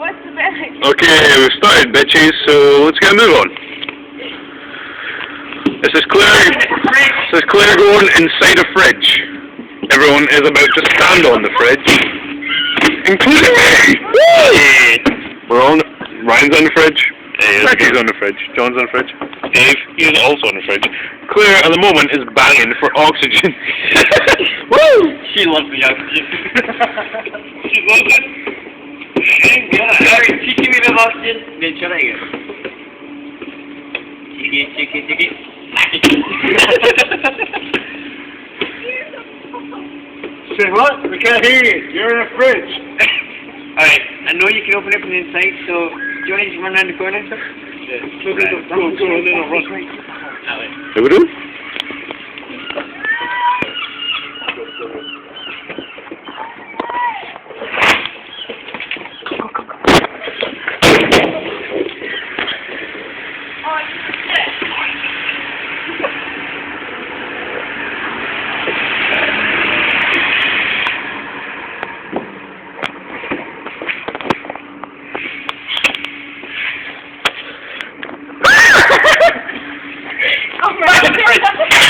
what's the bag? Okay, we've started, bitches, so let's get a move on. This is Claire going inside a fridge. Everyone is about to stand on the fridge, including me. We're on. Ryan's on the fridge. Becky's on the fridge. John's on the fridge. Dave, he's also on the fridge. Claire, at the moment, is banging for oxygen. Woo! She loves the oxygen. She loves it. She give me the oxygen. Then try again. Check it. Say what? We can't hear you. You're in a fridge. Alright, I know you can open it from the inside, so do you want to just run around the corner and stuff? Yeah. Go. Here we do? Oh,